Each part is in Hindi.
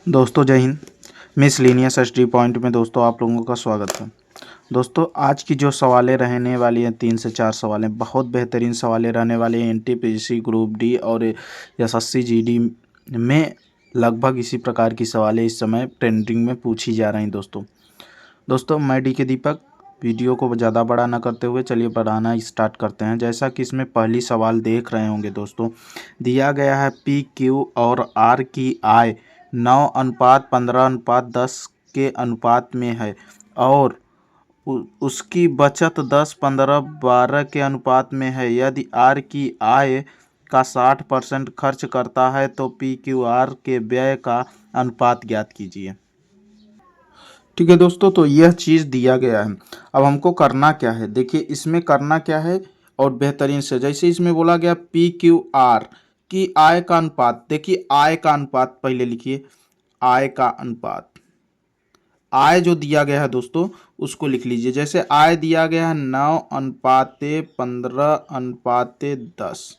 दोस्तों जय हिंद। मिसलेनियस एसटी पॉइंट में दोस्तों आप लोगों का स्वागत है। दोस्तों आज की जो सवालें रहने वाली हैं 3 से 4 सवालें बहुत बेहतरीन सवालें रहने वाली हैं। एनटीपीसी ग्रुप डी और एसएससी जीडी में लगभग इसी प्रकार की सवालें इस समय ट्रेंडिंग में पूछी जा रही हैं। दोस्तों मैं डी के दीपक, वीडियो को ज़्यादा बड़ा ना करते हुए चलिए बढ़ाना स्टार्ट करते हैं। जैसा कि इसमें पहली सवाल देख रहे होंगे दोस्तों, दिया गया है पी क्यू और आर की आय 9:15:10 के अनुपात में है और उसकी बचत 10:15:12 के अनुपात में है। यदि आर की आय का 60% खर्च करता है तो पी क्यू आर के व्यय का अनुपात ज्ञात कीजिए। ठीक है दोस्तों, तो यह चीज़ दिया गया है। अब हमको करना क्या है, देखिए इसमें करना क्या है और बेहतरीन से जैसे इसमें बोला गया पी क्यू आर की आय का अनुपात, देखिए आय का अनुपात पहले लिखिए। आय का अनुपात, आय जो दिया गया है दोस्तों उसको लिख लीजिए। जैसे आय दिया गया है 9:15:10,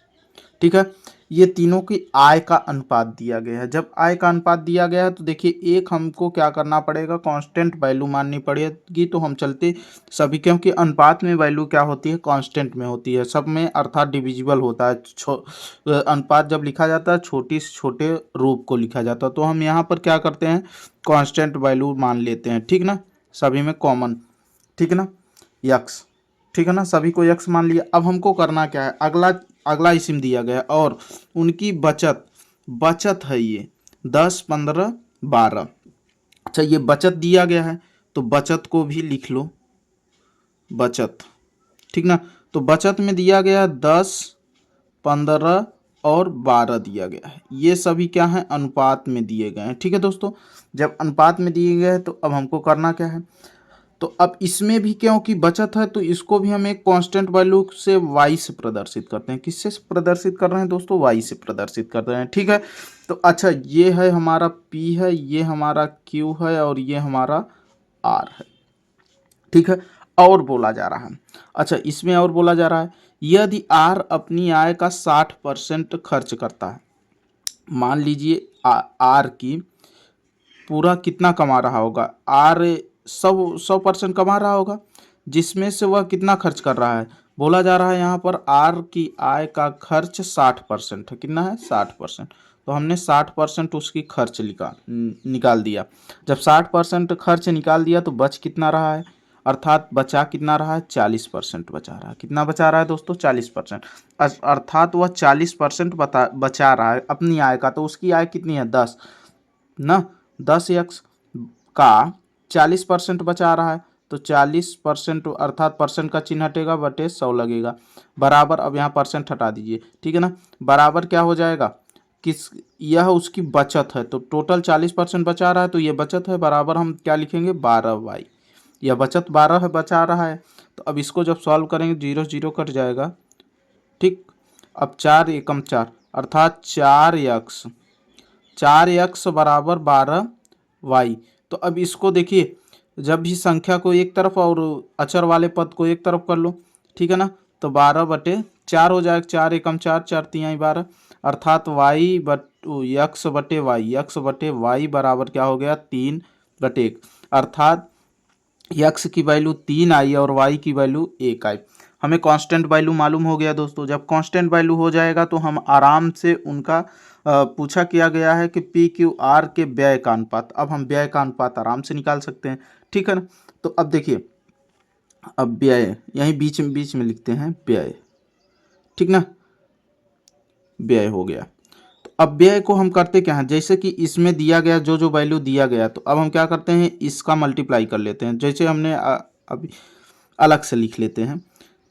ठीक है। ये तीनों की आय का अनुपात दिया गया है। जब आय का अनुपात दिया गया है तो देखिए एक हमको क्या करना पड़ेगा, कांस्टेंट वैल्यू माननी पड़ेगी। तो हम चलते सभी, क्योंकि अनुपात में वैल्यू क्या होती है, कांस्टेंट में होती है, सब में अर्थात डिविजिबल होता है। अनुपात जब लिखा जाता है छोटी से छोटे रूप को लिखा जाता है। तो हम यहाँ पर क्या करते हैं, कांस्टेंट वैल्यू मान लेते हैं, ठीक ना, सभी में कॉमन, ठीक ना, यक्स, ठीक है ना, सभी को यक्स मान लिया। अब हमको करना क्या है, अगला इस्म दिया गया और उनकी बचत है ये 10:15:12। अच्छा ये बचत दिया गया है तो बचत को भी लिख लो, बचत, ठीक ना। तो बचत में दिया गया 10, 15 और 12 दिया गया है। ये सभी क्या है, अनुपात में दिए गए हैं, ठीक है दोस्तों। जब अनुपात में दिए गए हैं तो अब हमको करना क्या है, तो अब इसमें भी क्योंकि बचत है तो इसको भी हम एक कांस्टेंट वैल्यू से y से प्रदर्शित करते हैं। किससे प्रदर्शित कर रहे हैं दोस्तों, y से प्रदर्शित कर रहे हैं, ठीक है। तो अच्छा ये है हमारा p है, ये हमारा q है और ये हमारा r है, ठीक है। और बोला जा रहा है, अच्छा इसमें और बोला जा रहा है, यदि r अपनी आय का 60% खर्च करता है, मान लीजिए r की पूरा कितना कमा रहा होगा, r 100% कमा रहा होगा, जिसमें से वह कितना खर्च कर रहा है, बोला जा रहा है यहाँ पर आर की आय का खर्च 60% है। कितना है, 60%। तो हमने 60% उसकी खर्च निकाल दिया। जब 60% खर्च निकाल दिया तो बच कितना रहा है, अर्थात बचा कितना रहा है, 40% बचा रहा है। कितना बचा रहा है दोस्तों, 40%। अर्थात वह 40% बचा रहा है अपनी आय का। तो उसकी आय कितनी है, 10 ना, 10x का 40% बचा रहा है तो 40% अर्थात परसेंट का चिन्ह हटेगा, बटे 100 लगेगा, बराबर। अब यहाँ परसेंट हटा दीजिए, ठीक है ना, बराबर क्या हो जाएगा, यह उसकी बचत है। तो टोटल 40% बचा रहा है तो ये बचत है, बराबर हम क्या लिखेंगे, 12y। यह बचत 12 है, बचा रहा है। तो अब इसको जब सॉल्व करेंगे 0 0 कट जाएगा, ठीक। अब 4 एकम 4 अर्थात 4x बराबर 12y। तो अब इसको देखिए, जब भी संख्या को एक तरफ और अचर वाले पद को एक तरफ कर लो, ठीक है ना, तो 12/4 हो जाएगा। 4 एकम 4, 4 तिहाई 12, अर्थात x बटे वाई बराबर क्या हो गया, 3/1। अर्थात x की वैल्यू 3 आई और y की वैल्यू 1 आई। हमें कांस्टेंट वैल्यू मालूम हो गया दोस्तों। जब कांस्टेंट वैल्यू हो जाएगा तो हम आराम से उनका पूछा किया गया है कि पी क्यू आर के व्यय का अनुपात, अब हम व्यय का अनुपात आराम से निकाल सकते हैं, ठीक है ना। तो अब देखिए, अब व्यय यहीं बीच में लिखते हैं व्यय, ठीक ना, व्यय हो गया। तो अब व्यय को हम करते क्या है, जैसे कि इसमें दिया गया जो वैल्यू दिया गया, तो अब हम क्या करते हैं, इसका मल्टीप्लाई कर लेते हैं। जैसे हमने अभी अलग से लिख लेते हैं,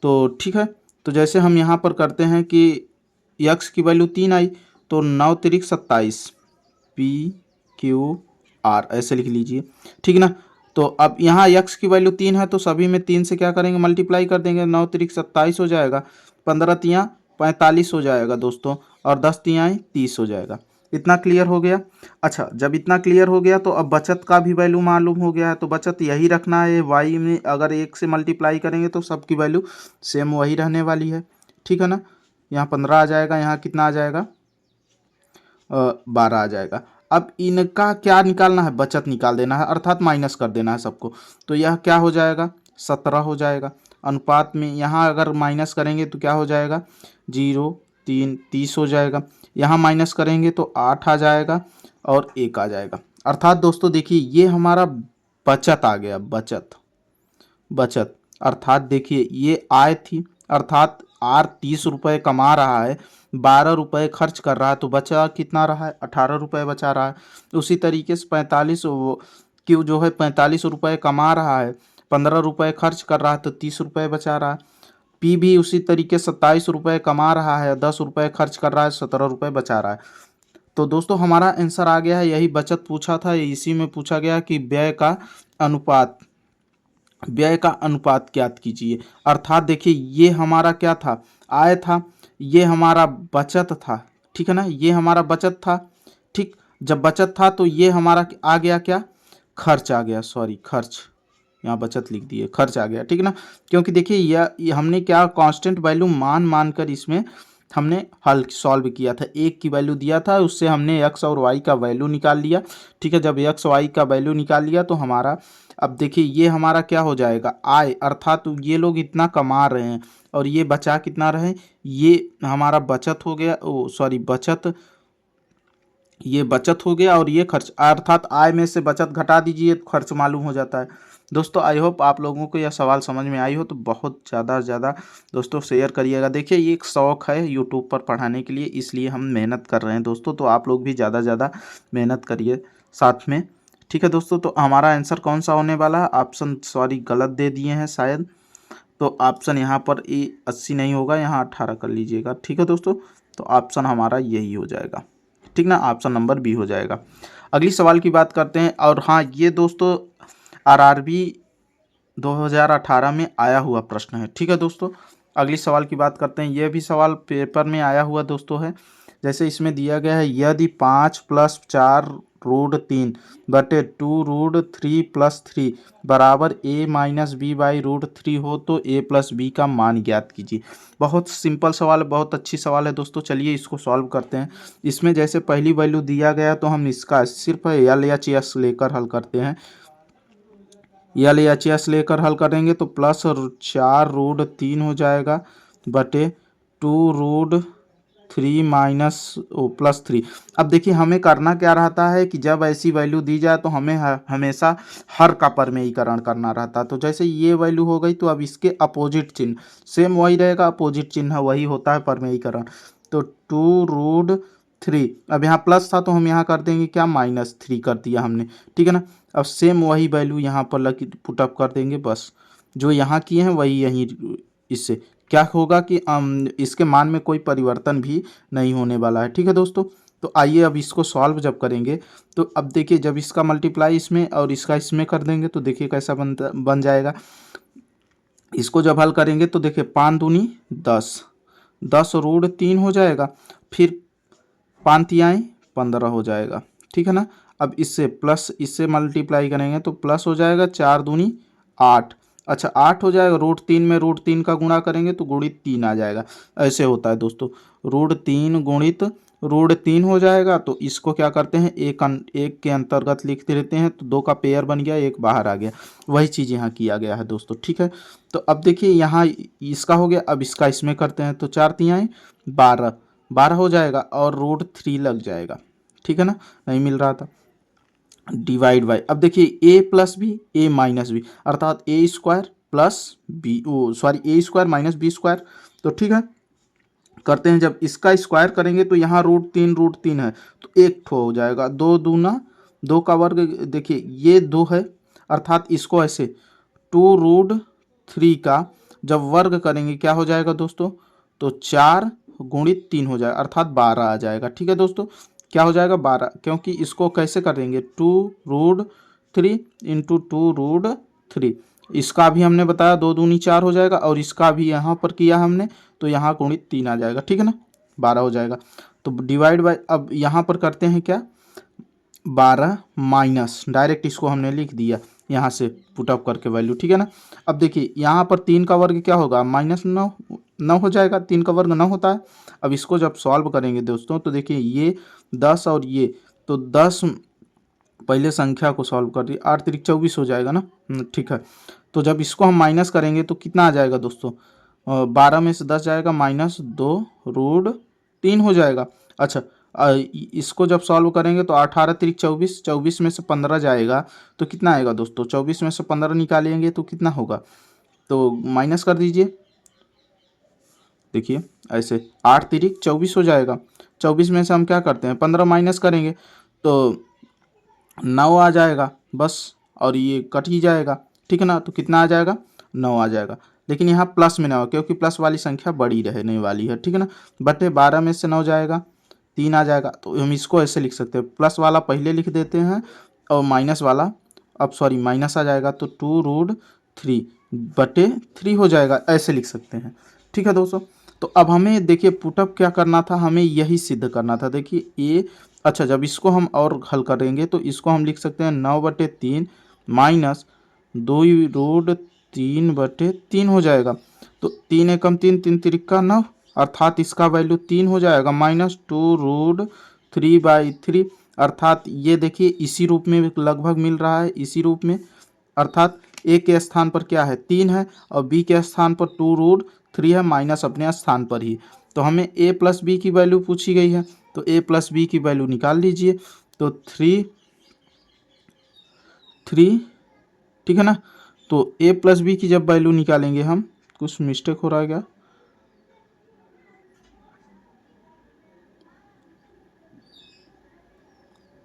तो ठीक है। तो जैसे हम यहाँ पर करते हैं कि x की वैल्यू 3 आई तो 9 तिरिक 27 PQR ऐसे लिख लीजिए, ठीक ना। तो अब यहाँ x की वैल्यू 3 है तो सभी में 3 से क्या करेंगे, मल्टीप्लाई कर देंगे। 9 तिरिक 27 हो जाएगा, 15 तियाँ 45 हो जाएगा दोस्तों, और 10 तियाँ 30 हो जाएगा। इतना क्लियर हो गया। अच्छा जब इतना क्लियर हो गया तो अब बचत का भी वैल्यू मालूम हो गया है। तो बचत यही रखना है, वाई में अगर 1 से मल्टीप्लाई करेंगे तो सबकी वैल्यू सेम वही रहने वाली है, ठीक है ना। यहाँ 15 आ जाएगा, यहाँ कितना आ जाएगा, 12 आ जाएगा। अब इनका क्या निकालना है, बचत निकाल देना है, अर्थात माइनस कर देना है सबको। तो यह क्या हो जाएगा, 17 हो जाएगा। अनुपात में यहाँ अगर माइनस करेंगे तो क्या हो जाएगा, 0 3 30 हो जाएगा। यहाँ माइनस करेंगे तो 8 आ जाएगा और 1 आ जाएगा। अर्थात दोस्तों देखिए ये हमारा बचत आ गया, बचत बचत। अर्थात देखिए ये आय थी, अर्थात आर 30 रुपये कमा रहा है, 12 रुपये खर्च कर रहा है, तो बचा कितना रहा है, 18 रुपये बचा रहा है। उसी तरीके से 45 क्यों जो है 45 रुपये कमा रहा है, 15 रुपये खर्च कर रहा है, तो 30 रुपये बचा रहा है। पी भी उसी तरीके 27 रुपये कमा रहा है, 10 रुपये खर्च कर रहा है, 17 रुपये बचा रहा है। तो दोस्तों हमारा आंसर आ गया है, यही बचत पूछा था, इसी में पूछा गया कि व्यय का अनुपात ज्ञात कीजिए। अर्थात देखिए ये हमारा क्या था, आय था, ये हमारा बचत था, ठीक है ना, ये हमारा बचत था। ठीक, जब बचत था तो ये हमारा आ गया क्या, खर्च आ गया, सॉरी खर्च, यहाँ बचत लिख दिए, खर्च आ गया, ठीक है ना। क्योंकि देखिए यह हमने क्या कांस्टेंट वैल्यू मान कर इसमें हमने हल सॉल्व किया था, एक की वैल्यू दिया था, उससे हमने एक्स और वाई का वैल्यू निकाल लिया। ठीक है, जब एक्स वाई का वैल्यू निकाल लिया तो हमारा, अब देखिए ये हमारा क्या हो जाएगा, आय, अर्थात ये लोग इतना कमा रहे हैं और ये बचा कितना रहे, ये हमारा बचत हो गया, ओ सॉरी बचत, ये बचत हो गया और ये खर्च, अर्थात आय में से बचत घटा दीजिए तो खर्च मालूम हो जाता है। दोस्तों आई होप आप लोगों को यह सवाल समझ में आई हो, तो बहुत ज़्यादा दोस्तों शेयर करिएगा। देखिए ये एक शौक़ है यूट्यूब पर पढ़ाने के लिए, इसलिए हम मेहनत कर रहे हैं दोस्तों, तो आप लोग भी ज़्यादा मेहनत करिए साथ में। ठीक है दोस्तों, तो हमारा आंसर कौन सा होने वाला है, ऑप्शन सॉरी गलत दे दिए हैं शायद, तो ऑप्शन यहाँ पर 80 नहीं होगा, यहाँ 18 कर लीजिएगा। ठीक है दोस्तों, तो ऑप्शन हमारा यही हो जाएगा, ठीक ना, ऑप्शन नंबर बी हो जाएगा। अगली सवाल की बात करते हैं, और हाँ ये दोस्तों आरआरबी 2018 में आया हुआ प्रश्न है। ठीक है दोस्तों, अगली सवाल की बात करते हैं, यह भी सवाल पेपर में आया हुआ दोस्तों है। जैसे इसमें दिया गया है, यदि 5 + 4 रूट 3 बटे 2 रूट 3 + 3 बराबर a - b/√3 हो तो a + b का मान ज्ञात कीजिए। बहुत सिंपल सवाल है, बहुत अच्छी सवाल है दोस्तों, चलिए इसको सॉल्व करते हैं। इसमें जैसे पहली वैल्यू दिया गया तो हम इसका सिर्फ LHS लेकर हल करते हैं। LHS लेकर हल करेंगे तो +4 रूट 3 हो जाएगा बटे 2 रूट 3 +3। अब देखिए हमें करना क्या रहता है कि जब ऐसी वैल्यू दी जाए तो हमें हमेशा हर का परमेयीकरण करना रहता है। तो जैसे ये वैल्यू हो गई तो अब इसके अपोजिट चिन्ह सेम वही रहेगा, अपोजिट चिन्ह वही होता है परमेयीकरण। तो 2 रूट 3, अब यहाँ प्लस था तो हम यहाँ कर देंगे क्या, -3 कर दिया हमने, ठीक है ना। अब सेम वही वैल्यू यहाँ पर लगी पुटअप कर देंगे, बस जो यहाँ किए हैं वही यहीं, इससे क्या होगा कि इसके मान में कोई परिवर्तन भी नहीं होने वाला है। ठीक है दोस्तों, तो आइए अब इसको सॉल्व जब करेंगे तो अब देखिए जब इसका मल्टीप्लाई इसमें और इसका इसमें कर देंगे तो देखिए कैसा बन जाएगा। इसको जब हल करेंगे तो देखिए 5 दूनी 10, 10 रूट 3 हो जाएगा, फिर 5 तिहाई 15 हो जाएगा, ठीक है ना। अब इससे प्लस इससे मल्टीप्लाई करेंगे तो प्लस हो जाएगा, 4 दूनी 8, अच्छा 8 हो जाएगा, √3 में √3 का गुणा करेंगे तो गुणित 3 आ जाएगा। ऐसे होता है दोस्तों, √3 गुणित √3 हो जाएगा। तो इसको क्या करते हैं, एक के अंतर्गत लिख देते हैं, तो 2 का पेयर बन गया, एक बाहर आ गया, वही चीज़ यहाँ किया गया है दोस्तों। ठीक है, तो अब देखिए यहाँ इसका हो गया, अब इसका इसमें करते हैं तो 4 तिहाई 12 हो जाएगा और √3 लग जाएगा, ठीक है ना, नहीं मिल रहा था, डिवाइड बाई, अब देखिए a + b a - b अर्थात a² + b a² - b²। तो ठीक है, करते हैं, जब इसका स्क्वायर करेंगे तो यहाँ √3 है तो 1 ठो हो जाएगा, 2 दूना 2 का वर्ग, देखिए ये 2 है, अर्थात इसको ऐसे 2 रूट 3 का जब वर्ग करेंगे क्या हो जाएगा दोस्तों, तो 4 गुणित 3 हो जाएगा, अर्थात 12 आ जाएगा। ठीक है दोस्तों, क्या हो जाएगा 12, क्योंकि इसको कैसे कर देंगे 2 रूट 3 × 2 रूट 3, इसका भी हमने बताया 2 दूनी 4 हो जाएगा, और इसका भी यहाँ पर किया हमने तो यहाँ गुणित 3 आ जाएगा, ठीक है ना, 12 हो जाएगा। तो डिवाइड बाय, अब यहाँ पर करते हैं क्या, 12 माइनस, डायरेक्ट इसको हमने लिख दिया यहाँ से पुटअप करके वैल्यू, ठीक है ना। अब देखिए यहाँ पर 3 का वर्ग क्या होगा, -9 हो जाएगा, 3 का वर्ग 9 होता है। अब इसको जब सॉल्व करेंगे दोस्तों तो देखिए ये 10 और ये तो 10 पहले संख्या को सॉल्व कर दिए, 8 तिरिक 24 हो जाएगा ना। ठीक है, तो जब इसको हम माइनस करेंगे तो कितना आ जाएगा दोस्तों, 12 में से 10 जाएगा -2√3 हो जाएगा। अच्छा, इसको जब सॉल्व करेंगे तो 18 तिरिक 24, 24 में से 15 जाएगा तो कितना आएगा दोस्तों, 24 में से 15 निकालेंगे तो कितना होगा, तो माइनस कर दीजिए। देखिए ऐसे 8 तिरिक 24 हो जाएगा, 24 में से हम क्या करते हैं 15 माइनस करेंगे तो 9 आ जाएगा बस, और ये कट ही जाएगा। ठीक है ना, तो कितना आ जाएगा, 9 आ जाएगा। लेकिन यहाँ प्लस में ना हो, क्योंकि प्लस वाली संख्या बड़ी रहने वाली है। ठीक है ना, बटे 12 में से 9 जाएगा, 3 आ जाएगा। तो हम इसको ऐसे लिख सकते हैं, प्लस वाला पहले लिख देते हैं और माइनस वाला, अब सॉरी माइनस आ जाएगा तो 2√3 बटे 3 हो जाएगा, ऐसे लिख सकते हैं। ठीक है दोस्तों, तो अब हमें देखिए पुटअप क्या करना था, हमें यही सिद्ध करना था। देखिए ये, अच्छा जब इसको हम और हल करेंगे तो इसको हम लिख सकते हैं 9/3 माइनस 2√3/3 हो जाएगा। तो 3 एकम 3, 3 तिरिका 9, अर्थात इसका वैल्यू 3 हो जाएगा, -2√3/3, अर्थात ये देखिए इसी रूप में लगभग मिल रहा है, इसी रूप में, अर्थात ए के स्थान पर क्या है 3 है और बी के स्थान पर 2√3 है, माइनस अपने स्थान पर ही। तो हमें ए प्लस बी की वैल्यू पूछी गई है, तो ए प्लस बी की वैल्यू निकाल लीजिए। तो 3, ठीक है ना, तो ए प्लस बी की जब वैल्यू निकालेंगे हम, कुछ मिस्टेक हो रहा है क्या,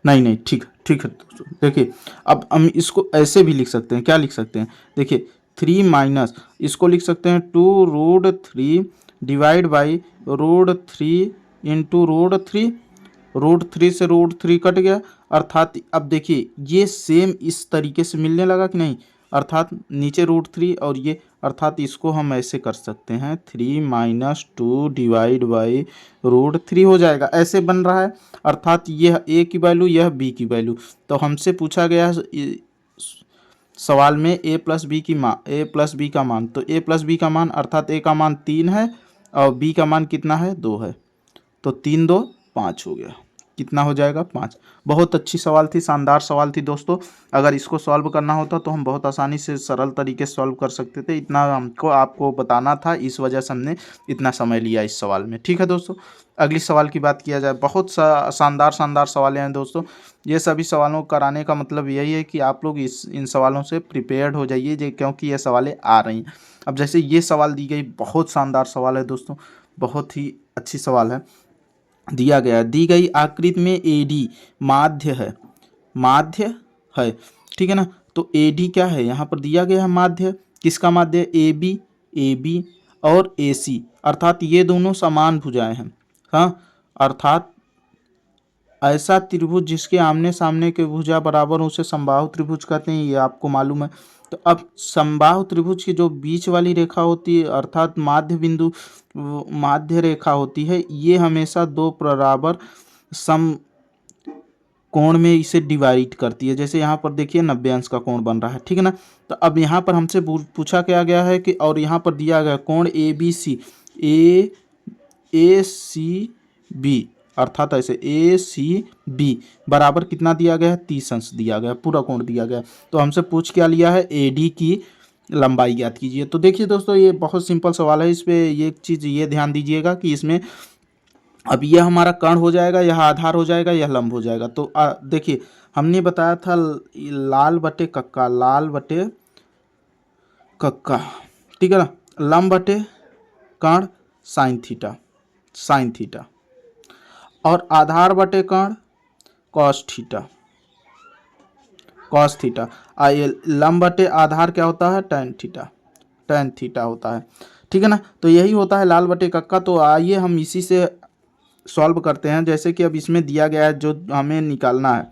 नहीं ठीक है दोस्तों। देखिए अब हम इसको ऐसे भी लिख सकते हैं, क्या लिख सकते हैं, देखिए 3 माइनस इसको लिख सकते हैं 2√3 डिवाइड बाई √3 इंटू √3, √3 से √3 कट गया, अर्थात अब देखिए ये सेम इस तरीके से मिलने लगा कि नहीं, अर्थात नीचे √3 और ये, अर्थात इसको हम ऐसे कर सकते हैं 3 - 2 डिवाइड बाई √3 हो जाएगा, ऐसे बन रहा है। अर्थात यह ए की वैल्यू, यह बी की वैल्यू। तो हमसे पूछा गया है सवाल में ए प्लस बी का मान, तो ए प्लस बी का मान, अर्थात ए का मान 3 है और बी का मान कितना है 2 है, तो 3 2 5 हो गया, कितना हो जाएगा 5। बहुत अच्छी सवाल थी, शानदार सवाल थी दोस्तों। अगर इसको सॉल्व करना होता तो हम बहुत आसानी से सरल तरीके से सॉल्व कर सकते थे, इतना हमको आपको बताना था, इस वजह से हमने इतना समय लिया इस सवाल में। ठीक है दोस्तों, अगली सवाल की बात किया जाए, बहुत शानदार सवाल हैं दोस्तों। ये सभी सवालों को कराने का मतलब यही है कि आप लोग इन सवालों से प्रिपेयर्ड हो जाइए, क्योंकि ये सवालें आ रही हैं। अब जैसे ये सवाल दी गई, बहुत शानदार सवाल है दोस्तों, बहुत ही अच्छी सवाल है। दिया गया है, दी गई आकृति में एडी माध्य है, ठीक है ना, तो एडी क्या है, यहाँ पर दिया गया है माध्य, किसका माध्य, ए बी और ए सी, अर्थात ये दोनों समान भुजाएं हैं। हाँ, अर्थात ऐसा त्रिभुज जिसके आमने सामने के भुजा बराबर हो उसे समबाहु त्रिभुज कहते हैं, ये आपको मालूम है। तो अब समबाहु त्रिभुज की जो बीच वाली रेखा होती है, अर्थात माध्य बिंदु, माध्य रेखा होती है, ये हमेशा दो बराबर सम कोण में इसे डिवाइड करती है। जैसे यहाँ पर देखिए 90 अंश का कोण बन रहा है, ठीक है ना। तो अब यहाँ पर हमसे पूछा क्या गया है कि, और यहाँ पर दिया गया कोण ए सी बी, अर्थात ऐसे ए सी बी बराबर कितना दिया गया है, 30 अंश दिया गया, पूरा कोण दिया गया। तो हमसे पूछ क्या लिया है, ए डी की लंबाई ज्ञात कीजिए। तो देखिए दोस्तों, ये बहुत सिंपल सवाल है, इस पर ये चीज़ ये ध्यान दीजिएगा कि इसमें अब यह हमारा कर्ण हो जाएगा, यह आधार हो जाएगा, यह लंब हो जाएगा। तो देखिए हमने बताया था लाल बटे कक्का, ठीक है ना, लंब बटे कर्ण साइन थीटा और आधार बटे कर्ण कॉस थीटा। ये लंब बटे आधार क्या होता है, टैन थीटा होता है, ठीक है ना। तो यही होता है लाल बटे कक्का। तो आइए हम इसी से सॉल्व करते हैं। जैसे कि अब इसमें दिया गया है जो हमें निकालना है,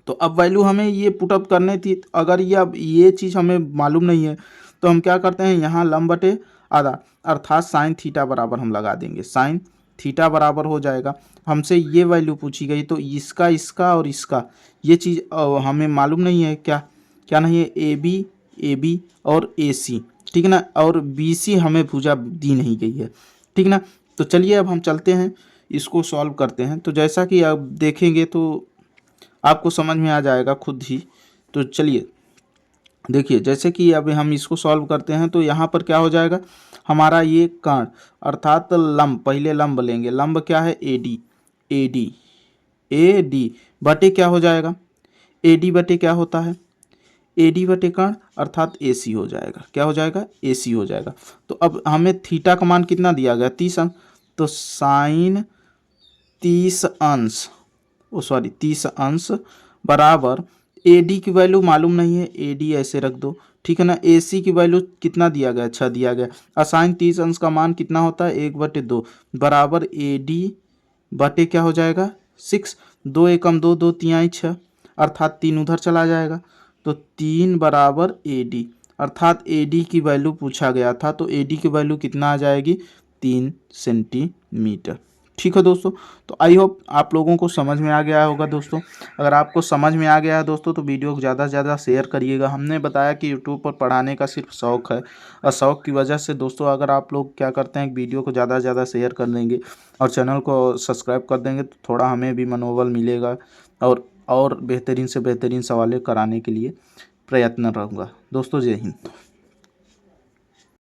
तो अब वैल्यू हमें ये पुटअप करनी थी। अगर ये चीज़ हमें मालूम नहीं है तो हम क्या करते हैं, यहाँ लंब बटे आधा, अर्थात साइन थीटा बराबर हम लगा देंगे, साइन थीटा बराबर हो जाएगा। हमसे ये वैल्यू पूछी गई, तो इसका और इसका ये चीज़ हमें मालूम नहीं है, क्या नहीं है, ए बी और ए सी, ठीक है ना, और बी सी हमें भुजा दी नहीं गई है, ठीक है ना। तो चलिए अब हम चलते हैं, इसको सॉल्व करते हैं। तो जैसा कि आप देखेंगे तो आपको समझ में आ जाएगा खुद ही। तो चलिए देखिए, जैसे कि अभी हम इसको सॉल्व करते हैं तो यहाँ पर क्या हो जाएगा, हमारा ये कण अर्थात लंब, पहले लंब लेंगे, लंब क्या है A D, A D, A D बटे क्या हो जाएगा, ए डी बटे क्या होता है, ए डी बटे कण अर्थात ए सी हो जाएगा, क्या हो जाएगा, ए सी हो जाएगा। तो अब हमें थीटा का मान कितना दिया गया, 30 अंश, तो साइन 30 अंश, ओ सॉरी 30 अंश बराबर ए डी की वैल्यू मालूम नहीं है, ए डी ऐसे रख दो, ठीक है ना। ए सी की वैल्यू कितना दिया गया, 6 दिया गया। असाइन 30 अंश का मान कितना होता है, 1/2 बराबर ए डी बटे क्या हो जाएगा 6, 2 एकम 2, 2 तिहाई 6, अर्थात 3 उधर चला जाएगा, तो 3 बराबर ए डी, अर्थात ए डी की वैल्यू पूछा गया था, तो ए डी की वैल्यू कितना आ जाएगी, 3 सेंटीमीटर। ठीक है दोस्तों, तो आई होप आप लोगों को समझ में आ गया होगा दोस्तों। अगर आपको समझ में आ गया है दोस्तों तो वीडियो को ज़्यादा से ज़्यादा शेयर करिएगा। हमने बताया कि यूट्यूब पर पढ़ाने का सिर्फ शौक़ है, और शौक़ की वजह से दोस्तों अगर आप लोग क्या करते हैं, वीडियो को ज़्यादा से ज़्यादा शेयर कर देंगे और चैनल को सब्सक्राइब कर देंगे तो थोड़ा हमें भी मनोबल मिलेगा, और बेहतरीन से बेहतरीन सवालें कराने के लिए प्रयत्न रहूँगा दोस्तों। जय हिंद।